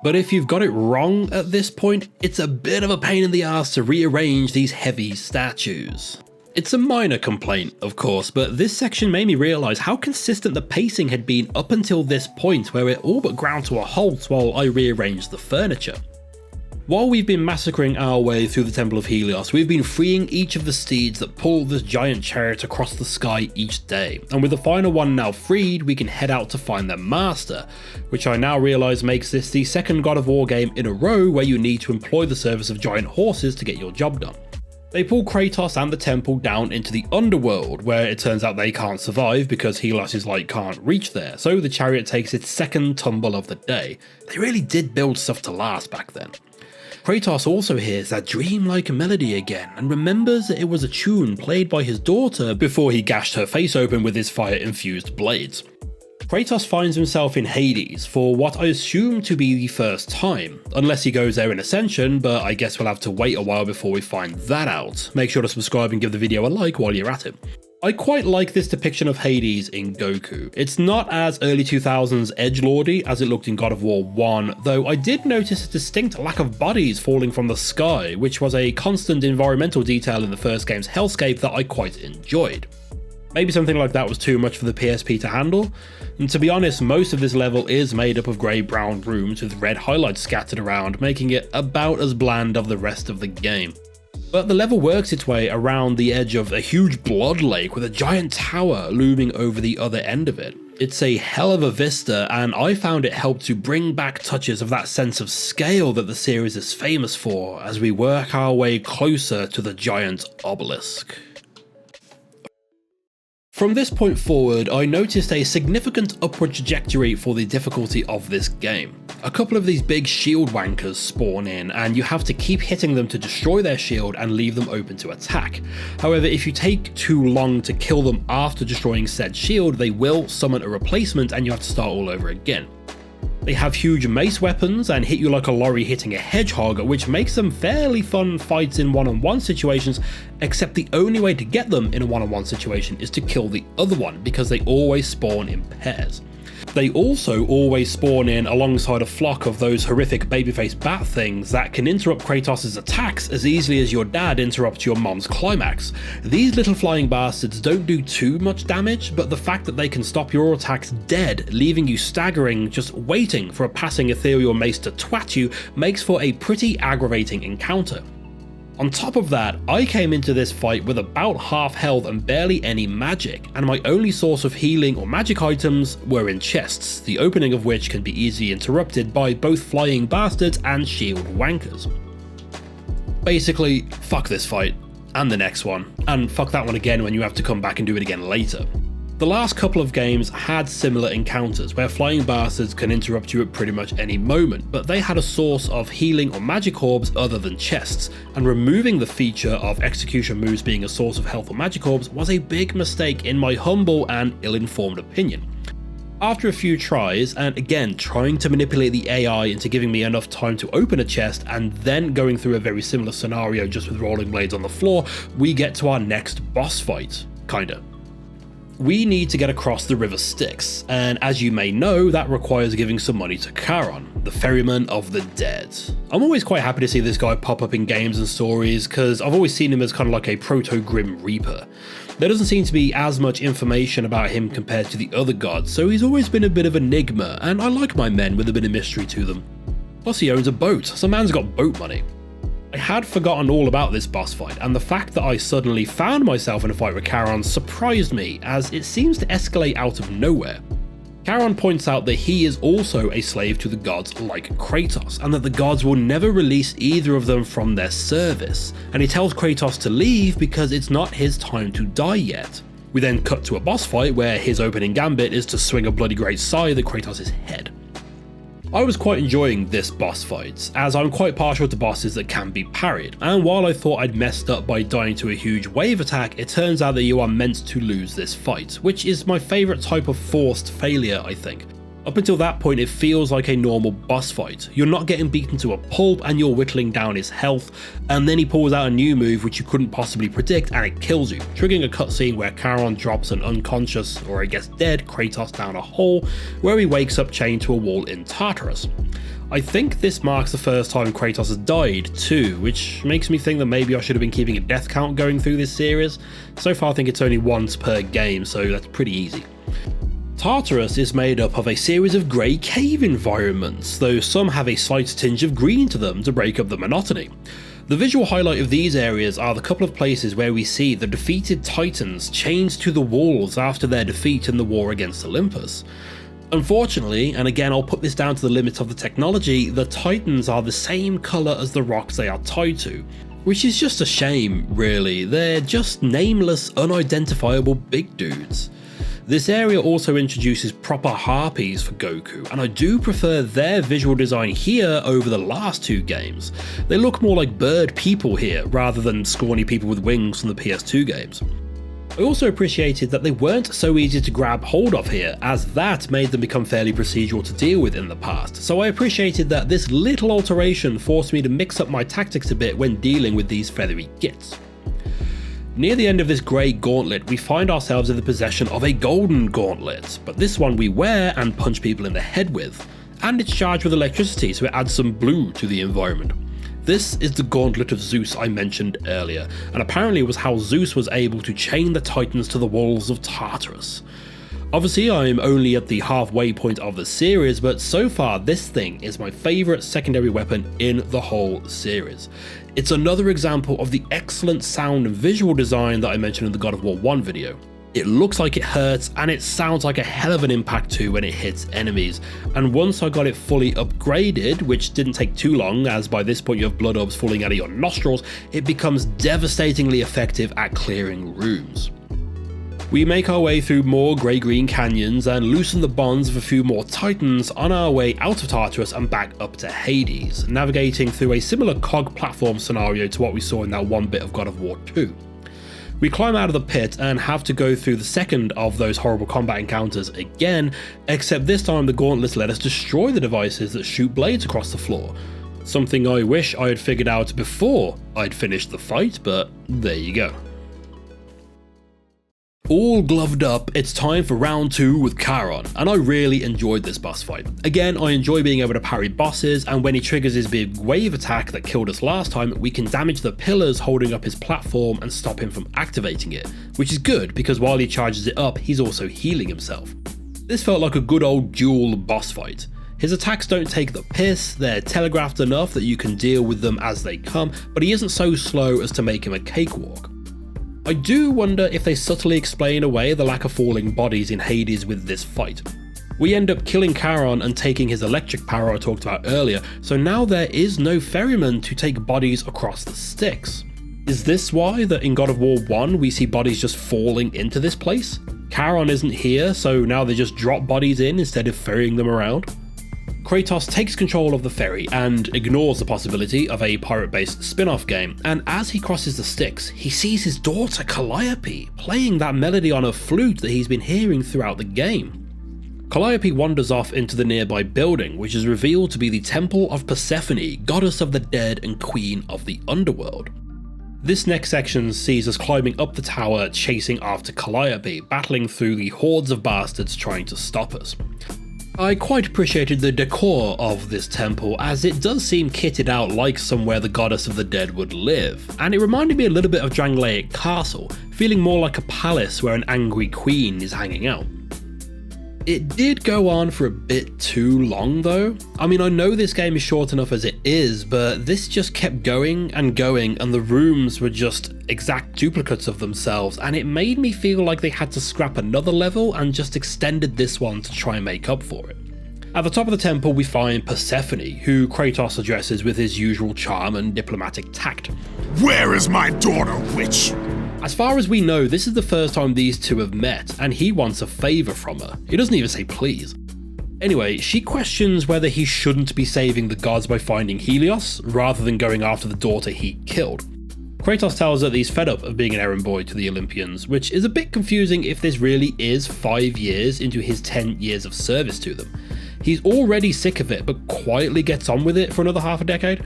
S3: But if you've got it wrong at this point, it's a bit of a pain in the ass to rearrange these heavy statues. It's a minor complaint, of course, but this section made me realise how consistent the pacing had been up until this point, where it all but ground to a halt while I rearranged the furniture. While we've been massacring our way through the Temple of Helios, we've been freeing each of the steeds that pull this giant chariot across the sky each day, and with the final one now freed, we can head out to find their master, which I now realise makes this the second God of War game in a row where you need to employ the service of giant horses to get your job done. They pull Kratos and the temple down into the underworld, where it turns out they can't survive because Helios' light can't reach there, so the chariot takes its second tumble of the day. They really did build stuff to last back then. Kratos also hears that dreamlike melody again and remembers that it was a tune played by his daughter before he gashed her face open with his fire-infused blades. Kratos finds himself in Hades for what I assume to be the first time, unless he goes there in Ascension, but I guess we'll have to wait a while before we find that out. Make sure to subscribe and give the video a like while you're at it. I quite like this depiction of Hades in Goku. It's not as early 2000s edgelordy as it looked in God of War 1, though I did notice a distinct lack of bodies falling from the sky, which was a constant environmental detail in the first game's hellscape that I quite enjoyed. Maybe something like that was too much for the PSP to handle, and to be honest, most of this level is made up of grey-brown rooms with red highlights scattered around, making it about as bland of the rest of the game. But the level works its way around the edge of a huge blood lake with a giant tower looming over the other end of it. It's a hell of a vista, and I found it helped to bring back touches of that sense of scale that the series is famous for as we work our way closer to the giant obelisk. From this point forward, I noticed a significant upward trajectory for the difficulty of this game. A couple of these big shield wankers spawn in, and you have to keep hitting them to destroy their shield and leave them open to attack. However, if you take too long to kill them after destroying said shield, they will summon a replacement and you have to start all over again. They have huge mace weapons and hit you like a lorry hitting a hedgehog, which makes them fairly fun fights in one-on-one situations, except the only way to get them in a one-on-one situation is to kill the other one, because they always spawn in pairs. They also always spawn in alongside a flock of those horrific babyface bat things that can interrupt Kratos' attacks as easily as your dad interrupts your mom's climax. These little flying bastards don't do too much damage, but the fact that they can stop your attacks dead, leaving you staggering just waiting for a passing ethereal mace to twat you, makes for a pretty aggravating encounter. On top of that, I came into this fight with about half health and barely any magic, and my only source of healing or magic items were in chests, the opening of which can be easily interrupted by both flying bastards and shield wankers. Basically, fuck this fight, and the next one, and fuck that one again when you have to come back and do it again later. The last couple of games had similar encounters where flying bastards can interrupt you at pretty much any moment, but they had a source of healing or magic orbs other than chests, and removing the feature of execution moves being a source of health or magic orbs was a big mistake in my humble and ill-informed opinion. After a few tries, and again trying to manipulate the AI into giving me enough time to open a chest and then going through a very similar scenario just with rolling blades on the floor, we get to our next boss fight, kinda. We need to get across the River Styx, and as you may know, that requires giving some money to Charon, the ferryman of the dead. I'm always quite happy to see this guy pop up in games and stories, because I've always seen him as kind of like a proto-Grim Reaper. There doesn't seem to be as much information about him compared to the other gods, so he's always been a bit of an enigma, and I like my men with a bit of mystery to them. Plus he owns a boat, so man's got boat money. I had forgotten all about this boss fight, and the fact that I suddenly found myself in a fight with Charon surprised me, as it seems to escalate out of nowhere. Charon points out that he is also a slave to the gods like Kratos, and that the gods will never release either of them from their service, and he tells Kratos to leave because it's not his time to die yet. We then cut to a boss fight where his opening gambit is to swing a bloody great scythe at Kratos' head. I was quite enjoying this boss fight, as I'm quite partial to bosses that can be parried, and while I thought I'd messed up by dying to a huge wave attack, it turns out that you are meant to lose this fight, which is my favourite type of forced failure, I think. Up until that point, it feels like a normal boss fight. You're not getting beaten to a pulp and you're whittling down his health, and then he pulls out a new move which you couldn't possibly predict and it kills you, triggering a cutscene where Charon drops an unconscious, or I guess dead, Kratos down a hole, where he wakes up chained to a wall in Tartarus. I think this marks the first time Kratos has died too, which makes me think that maybe I should have been keeping a death count going through this series. So far I think it's only once per game, so that's pretty easy. Tartarus is made up of a series of grey cave environments, though some have a slight tinge of green to them to break up the monotony. The visual highlight of these areas are the couple of places where we see the defeated Titans chained to the walls after their defeat in the war against Olympus. Unfortunately, and again I'll put this down to the limits of the technology, the Titans are the same colour as the rocks they are tied to, which is just a shame really. They're just nameless, unidentifiable big dudes. This area also introduces proper harpies for Goku, and I do prefer their visual design here over the last two games. They look more like bird people here, rather than scrawny people with wings from the PS2 games. I also appreciated that they weren't so easy to grab hold of here, as that made them become fairly procedural to deal with in the past, so I appreciated that this little alteration forced me to mix up my tactics a bit when dealing with these feathery gits. Near the end of this grey gauntlet, we find ourselves in the possession of a golden gauntlet, but this one we wear and punch people in the head with, and it's charged with electricity so it adds some blue to the environment. This is the Gauntlet of Zeus I mentioned earlier, and apparently it was how Zeus was able to chain the Titans to the walls of Tartarus. Obviously I'm only at the halfway point of the series, but so far this thing is my favourite secondary weapon in the whole series. It's another example of the excellent sound and visual design that I mentioned in the God of War 1 video. It looks like it hurts, and it sounds like a hell of an impact too when it hits enemies, and once I got it fully upgraded, which didn't take too long as by this point you have blood orbs falling out of your nostrils, it becomes devastatingly effective at clearing rooms. We make our way through more grey-green canyons and loosen the bonds of a few more Titans on our way out of Tartarus and back up to Hades, navigating through a similar cog platform scenario to what we saw in that one bit of God of War 2. We climb out of the pit and have to go through the second of those horrible combat encounters again, except this time the gauntlets let us destroy the devices that shoot blades across the floor. Something I wish I had figured out before I'd finished the fight, but there you go. All gloved up, it's time for round 2 with Charon, and I really enjoyed this boss fight. Again, I enjoy being able to parry bosses, and when he triggers his big wave attack that killed us last time, we can damage the pillars holding up his platform and stop him from activating it, which is good because while he charges it up, he's also healing himself. This felt like a good old dual boss fight. His attacks don't take the piss, they're telegraphed enough that you can deal with them as they come, but he isn't so slow as to make him a cakewalk. I do wonder if they subtly explain away the lack of falling bodies in Hades with this fight. We end up killing Charon and taking his electric power I talked about earlier, so now there is no ferryman to take bodies across the Styx. Is this why that in God of War 1 we see bodies just falling into this place? Charon isn't here, so now they just drop bodies in instead of ferrying them around? Kratos takes control of the ferry and ignores the possibility of a pirate-based spin-off game, and as he crosses the Styx, he sees his daughter Calliope playing that melody on a flute that he's been hearing throughout the game. Calliope wanders off into the nearby building, which is revealed to be the Temple of Persephone, goddess of the dead and queen of the underworld. This next section sees us climbing up the tower chasing after Calliope, battling through the hordes of bastards trying to stop us. I quite appreciated the decor of this temple, as it does seem kitted out like somewhere the goddess of the dead would live, and it reminded me a little bit of Drangleic Castle, feeling more like a palace where an angry queen is hanging out. It did go on for a bit too long though. I mean, I know this game is short enough as it is, but this just kept going, and the rooms were just exact duplicates of themselves, and it made me feel like they had to scrap another level and just extended this one to try and make up for it. At the top of the temple we find Persephone, who Kratos addresses with his usual charm and diplomatic tact.
S1: Where is my daughter, witch?
S3: As far as we know, this is the first time these two have met, and he wants a favour from her. He doesn't even say please. Anyway, she questions whether he shouldn't be saving the gods by finding Helios, rather than going after the daughter he killed. Kratos tells her that he's fed up of being an errand boy to the Olympians, which is a bit confusing if this really is 5 years into his 10 years of service to them. He's already sick of it, but quietly gets on with it for another half a decade.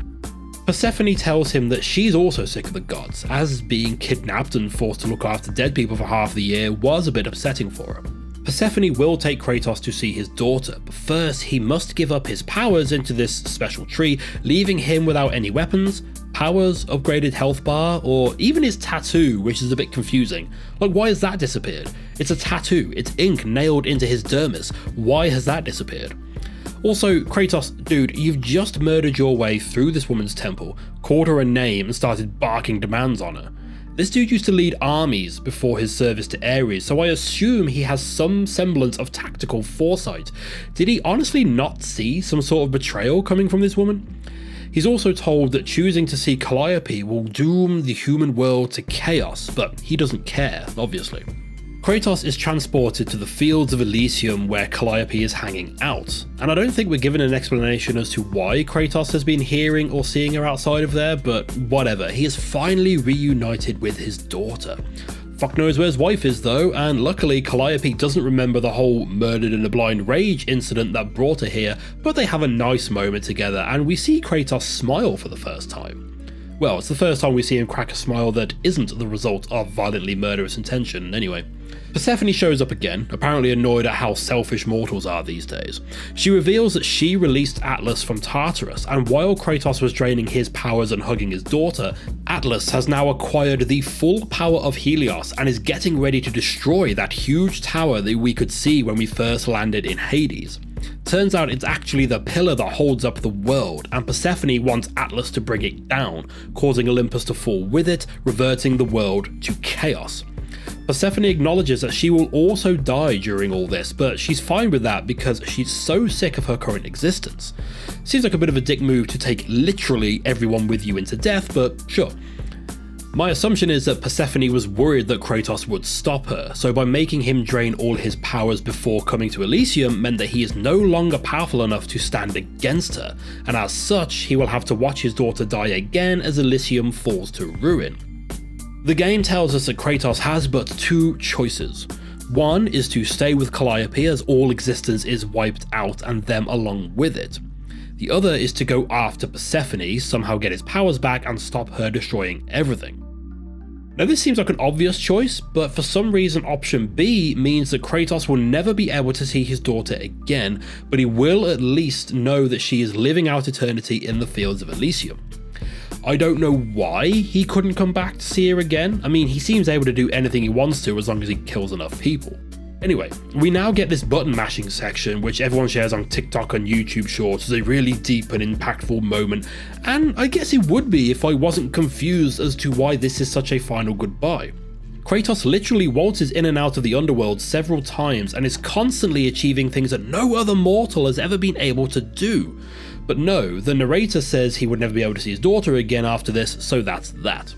S3: Persephone tells him that she's also sick of the gods, as being kidnapped and forced to look after dead people for half the year was a bit upsetting for her. Persephone will take Kratos to see his daughter, but first he must give up his powers into this special tree, leaving him without any weapons, powers, upgraded health bar, or even his tattoo, which is a bit confusing. Like, why has that disappeared? It's a tattoo, it's ink nailed into his dermis. Why has that disappeared? Also, Kratos, dude, you've just murdered your way through this woman's temple, called her a name and started barking demands on her. This dude used to lead armies before his service to Ares, so I assume he has some semblance of tactical foresight. Did he honestly not see some sort of betrayal coming from this woman? He's also told that choosing to see Calliope will doom the human world to chaos, but he doesn't care, obviously. Kratos is transported to the fields of Elysium where Calliope is hanging out, and I don't think we're given an explanation as to why Kratos has been hearing or seeing her outside of there, but whatever, he is finally reunited with his daughter. Fuck knows where his wife is though, and luckily Calliope doesn't remember the whole murdered in a blind rage incident that brought her here, but they have a nice moment together and we see Kratos smile for the first time. Well, it's the first time we see him crack a smile that isn't the result of violently murderous intention, anyway. Persephone shows up again, apparently annoyed at how selfish mortals are these days. She reveals that she released Atlas from Tartarus, and while Kratos was draining his powers and hugging his daughter, Atlas has now acquired the full power of Helios and is getting ready to destroy that huge tower that we could see when we first landed in Hades. Turns out it's actually the pillar that holds up the world, and Persephone wants Atlas to bring it down, causing Olympus to fall with it, reverting the world to chaos. Persephone acknowledges that she will also die during all this, but she's fine with that because she's so sick of her current existence. Seems like a bit of a dick move to take literally everyone with you into death, but sure. My assumption is that Persephone was worried that Kratos would stop her, so by making him drain all his powers before coming to Elysium meant that he is no longer powerful enough to stand against her, and as such he will have to watch his daughter die again as Elysium falls to ruin. The game tells us that Kratos has but two choices. One is to stay with Calliope as all existence is wiped out and them along with it. The other is to go after Persephone, somehow get his powers back and stop her destroying everything. Now this seems like an obvious choice, but for some reason option B means that Kratos will never be able to see his daughter again, but he will at least know that she is living out eternity in the fields of Elysium. I don't know why he couldn't come back to see her again. I mean, he seems able to do anything he wants to as long as he kills enough people. Anyway, we now get this button mashing section, which everyone shares on TikTok and YouTube Shorts as a really deep and impactful moment, and I guess it would be if I wasn't confused as to why this is such a final goodbye. Kratos literally waltzes in and out of the underworld several times and is constantly achieving things that no other mortal has ever been able to do. But no, the narrator says he would never be able to see his daughter again after this, so that's that.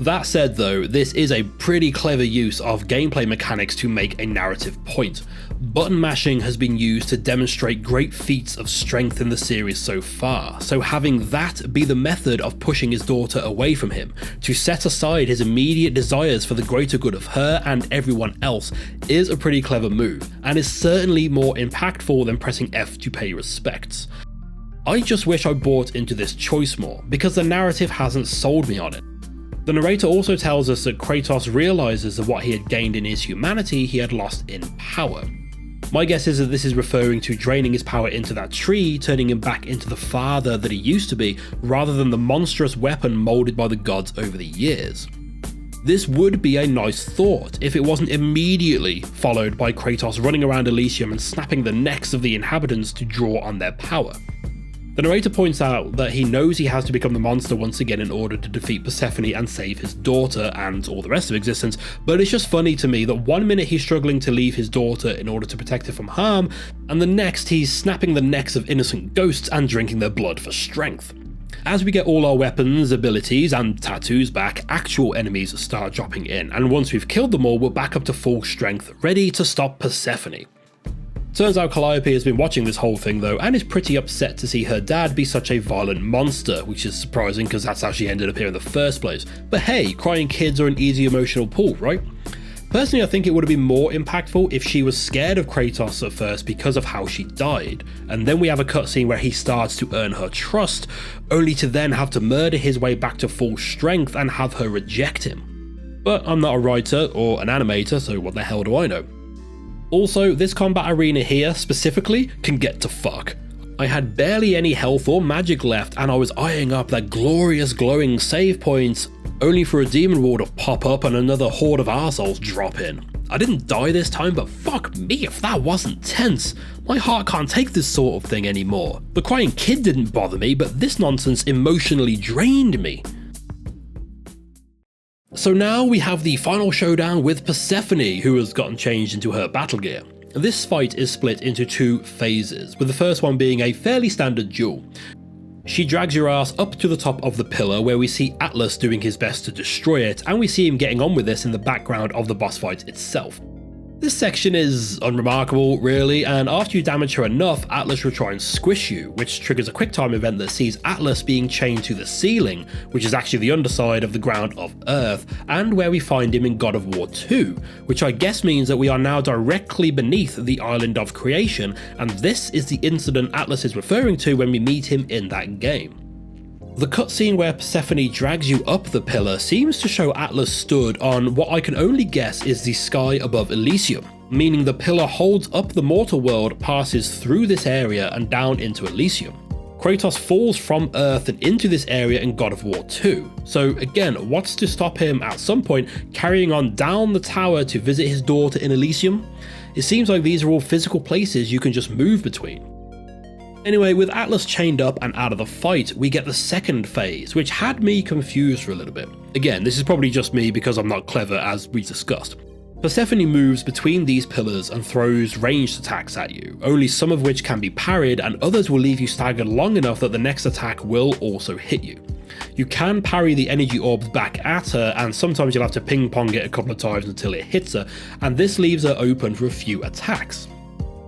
S3: That said though, this is a pretty clever use of gameplay mechanics to make a narrative point. Button mashing has been used to demonstrate great feats of strength in the series so far, so having that be the method of pushing his daughter away from him, to set aside his immediate desires for the greater good of her and everyone else, is a pretty clever move, and is certainly more impactful than pressing F to pay respects. I just wish I bought into this choice more, because the narrative hasn't sold me on it. The narrator also tells us that Kratos realizes that what he had gained in his humanity he had lost in power. My guess is that this is referring to draining his power into that tree, turning him back into the father that he used to be, rather than the monstrous weapon molded by the gods over the years. This would be a nice thought if it wasn't immediately followed by Kratos running around Elysium and snapping the necks of the inhabitants to draw on their power. The narrator points out that he knows he has to become the monster once again in order to defeat Persephone and save his daughter and all the rest of existence, but it's just funny to me that one minute he's struggling to leave his daughter in order to protect her from harm, and the next he's snapping the necks of innocent ghosts and drinking their blood for strength. As we get all our weapons, abilities, and tattoos back, actual enemies start dropping in, and once we've killed them all, we're back up to full strength, ready to stop Persephone. Turns out Calliope has been watching this whole thing though, and is pretty upset to see her dad be such a violent monster, which is surprising because that's how she ended up here in the first place. But hey, crying kids are an easy emotional pull, right? Personally, I think it would have been more impactful if she was scared of Kratos at first because of how she died, and then we have a cutscene where he starts to earn her trust, only to then have to murder his way back to full strength and have her reject him. But I'm not a writer or an animator, so what the hell do I know? Also, this combat arena here, specifically, can get to fuck. I had barely any health or magic left and I was eyeing up that glorious glowing save point, only for a demon wall to pop up and another horde of arseholes drop in. I didn't die this time, but fuck me if that wasn't tense. My heart can't take this sort of thing anymore. The crying kid didn't bother me, but this nonsense emotionally drained me. So now we have the final showdown with Persephone, who has gotten changed into her battle gear. This fight is split into two phases, with the first one being a fairly standard duel. She drags your ass up to the top of the pillar where we see Atlas doing his best to destroy it, and we see him getting on with this in the background of the boss fight itself. This section is unremarkable, really, and after you damage her enough, Atlas will try and squish you, which triggers a QuickTime event that sees Atlas being chained to the ceiling, which is actually the underside of the ground of Earth, and where we find him in God of War 2, which I guess means that we are now directly beneath the Island of Creation, and this is the incident Atlas is referring to when we meet him in that game. The cutscene where Persephone drags you up the pillar seems to show Atlas stood on what I can only guess is the sky above Elysium, meaning the pillar holds up the mortal world, passes through this area and down into Elysium. Kratos falls from Earth and into this area in God of War 2, so again, what's to stop him at some point carrying on down the tower to visit his daughter in Elysium? It seems like these are all physical places you can just move between. Anyway, with Atlas chained up and out of the fight, we get the second phase, which had me confused for a little bit. Again, this is probably just me because I'm not clever, as we discussed. Persephone moves between these pillars and throws ranged attacks at you, only some of which can be parried and others will leave you staggered long enough that the next attack will also hit you. You can parry the energy orbs back at her, and sometimes you'll have to ping pong it a couple of times until it hits her, and this leaves her open for a few attacks.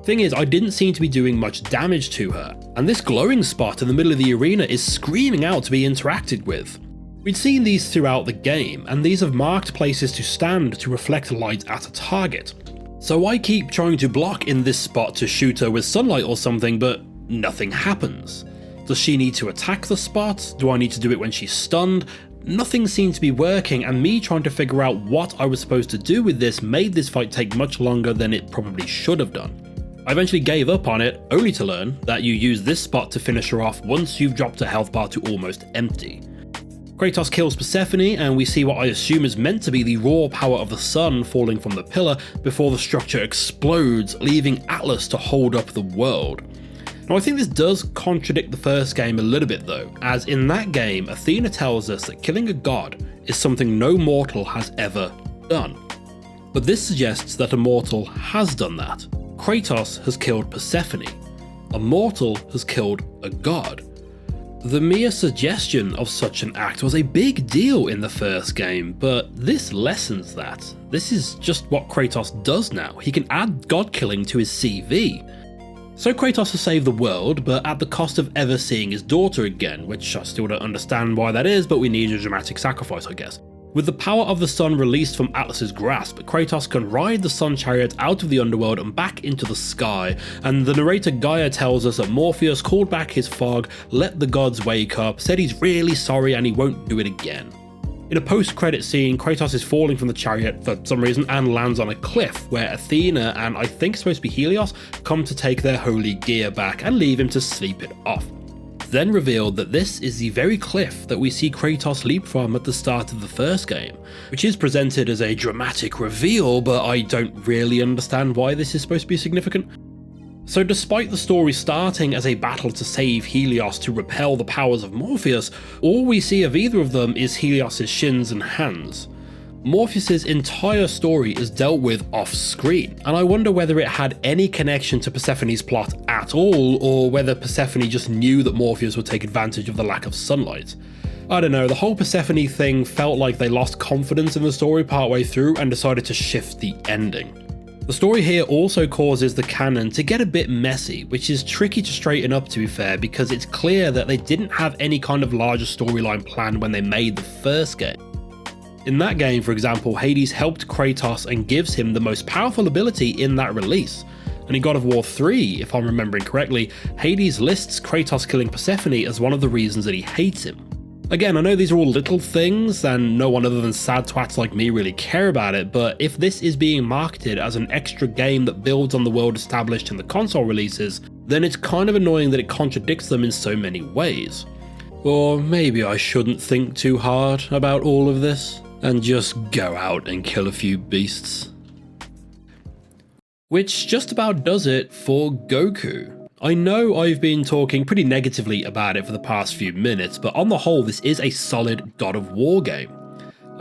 S3: Thing is, I didn't seem to be doing much damage to her, and this glowing spot in the middle of the arena is screaming out to be interacted with. We'd seen these throughout the game, and these have marked places to stand to reflect light at a target. So I keep trying to block in this spot to shoot her with sunlight or something, but nothing happens. Does she need to attack the spot? Do I need to do it when she's stunned? Nothing seemed to be working, and me trying to figure out what I was supposed to do with this made this fight take much longer than it probably should have done. I eventually gave up on it, only to learn that you use this spot to finish her off once you've dropped her health bar to almost empty. Kratos kills Persephone, and we see what I assume is meant to be the raw power of the sun falling from the pillar before the structure explodes, leaving Atlas to hold up the world. Now I think this does contradict the first game a little bit though, as in that game Athena tells us that killing a god is something no mortal has ever done. But this suggests that a mortal has done that. Kratos has killed Persephone. A mortal has killed a god. The mere suggestion of such an act was a big deal in the first game, but this lessens that. This is just what Kratos does now. He can add god killing to his CV. So Kratos has saved the world, but at the cost of ever seeing his daughter again, which I still don't understand why that is, but we need a dramatic sacrifice, I guess. With the power of the sun released from Atlas's grasp, Kratos can ride the sun chariot out of the underworld and back into the sky, and the narrator Gaia tells us that Morpheus called back his fog, let the gods wake up, said he's really sorry and he won't do it again. In a post-credit scene, Kratos is falling from the chariot for some reason and lands on a cliff, where Athena and I think supposed to be Helios come to take their holy gear back and leave him to sleep it off. Then revealed that this is the very cliff that we see Kratos leap from at the start of the first game, which is presented as a dramatic reveal, but I don't really understand why this is supposed to be significant. So despite the story starting as a battle to save Helios to repel the powers of Morpheus, all we see of either of them is Helios' shins and hands. Morpheus' entire story is dealt with off-screen, and I wonder whether it had any connection to Persephone's plot at all, or whether Persephone just knew that Morpheus would take advantage of the lack of sunlight. I don't know, the whole Persephone thing felt like they lost confidence in the story partway through and decided to shift the ending. The story here also causes the canon to get a bit messy, which is tricky to straighten up to be fair, because it's clear that they didn't have any kind of larger storyline planned when they made the first game. In that game, for example, Hades helped Kratos and gives him the most powerful ability in that release. And in God of War 3, if I'm remembering correctly, Hades lists Kratos killing Persephone as one of the reasons that he hates him. Again, I know these are all little things and no one other than sad twats like me really care about it, but if this is being marketed as an extra game that builds on the world established in the console releases, then it's kind of annoying that it contradicts them in so many ways. Or maybe I shouldn't think too hard about all of this and just go out and kill a few beasts. Which just about does it for Goku. I know I've been talking pretty negatively about it for the past few minutes, but on the whole this is a solid God of War game.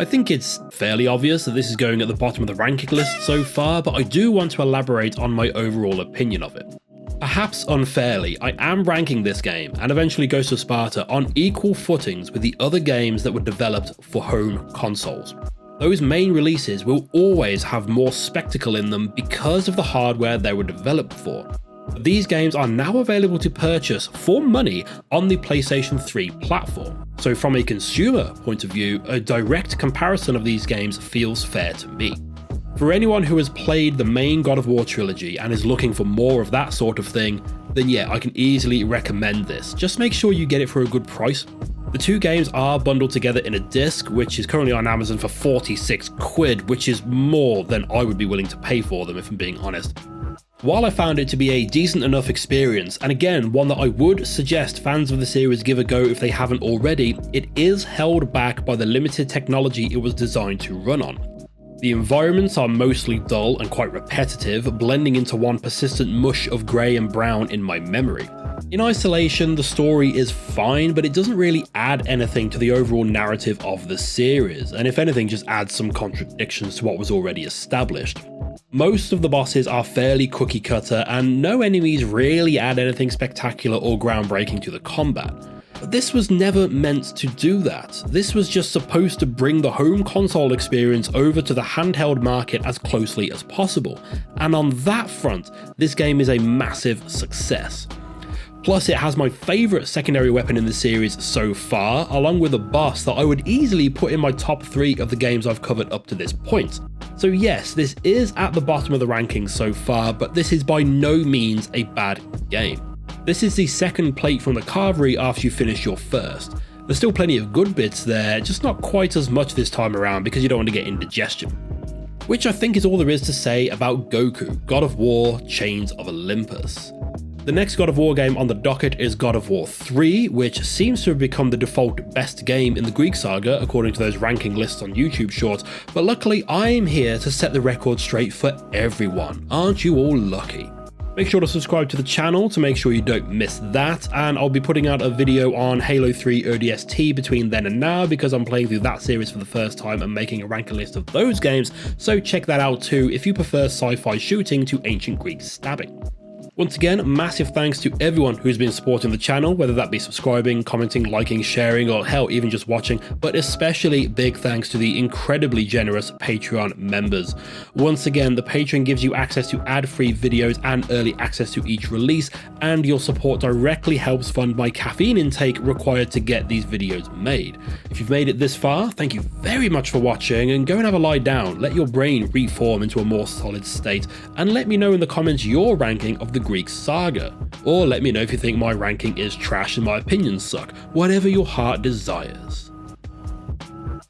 S3: I think it's fairly obvious that this is going at the bottom of the ranking list so far, but I do want to elaborate on my overall opinion of it. Perhaps unfairly, I am ranking this game, and eventually Ghost of Sparta, on equal footings with the other games that were developed for home consoles. Those main releases will always have more spectacle in them because of the hardware they were developed for. But these games are now available to purchase for money on the PlayStation 3 platform. So from a consumer point of view, a direct comparison of these games feels fair to me. For anyone who has played the main God of War trilogy and is looking for more of that sort of thing, then yeah, I can easily recommend this. Just make sure you get it for a good price. The two games are bundled together in a disc, which is currently on Amazon for 46 quid, which is more than I would be willing to pay for them if I'm being honest. While I found it to be a decent enough experience, and again, one that I would suggest fans of the series give a go if they haven't already, it is held back by the limited technology it was designed to run on. The environments are mostly dull and quite repetitive, blending into one persistent mush of grey and brown in my memory. In isolation, the story is fine, but it doesn't really add anything to the overall narrative of the series, and if anything just adds some contradictions to what was already established. Most of the bosses are fairly cookie cutter, and no enemies really add anything spectacular or groundbreaking to the combat. But this was never meant to do that. This was just supposed to bring the home console experience over to the handheld market as closely as possible, and on that front, this game is a massive success. Plus, it has my favourite secondary weapon in the series so far, along with a boss that I would easily put in my top 3 of the games I've covered up to this point. So yes, this is at the bottom of the rankings so far, but this is by no means a bad game. This is the second plate from the carvery after you finish your first. There's still plenty of good bits there, just not quite as much this time around because you don't want to get indigestion. Which I think is all there is to say about Goku, God of War, Chains of Olympus. The next God of War game on the docket is God of War 3, which seems to have become the default best game in the Greek saga according to those ranking lists on YouTube Shorts, but luckily I am here to set the record straight for everyone. Aren't you all lucky? Make sure to subscribe to the channel to make sure you don't miss that, and I'll be putting out a video on Halo 3 ODST between then and now because I'm playing through that series for the first time and making a ranking list of those games, so check that out too if you prefer sci-fi shooting to ancient Greek stabbing. Once again, massive thanks to everyone who's been supporting the channel, whether that be subscribing, commenting, liking, sharing, or hell, even just watching, but especially big thanks to the incredibly generous Patreon members. Once again, the Patreon gives you access to ad-free videos and early access to each release, and your support directly helps fund my caffeine intake required to get these videos made. If you've made it this far, thank you very much for watching, and go and have a lie down, let your brain reform into a more solid state, and let me know in the comments your ranking of the Greek saga, or let me know if you think my ranking is trash and my opinions suck, whatever your heart desires.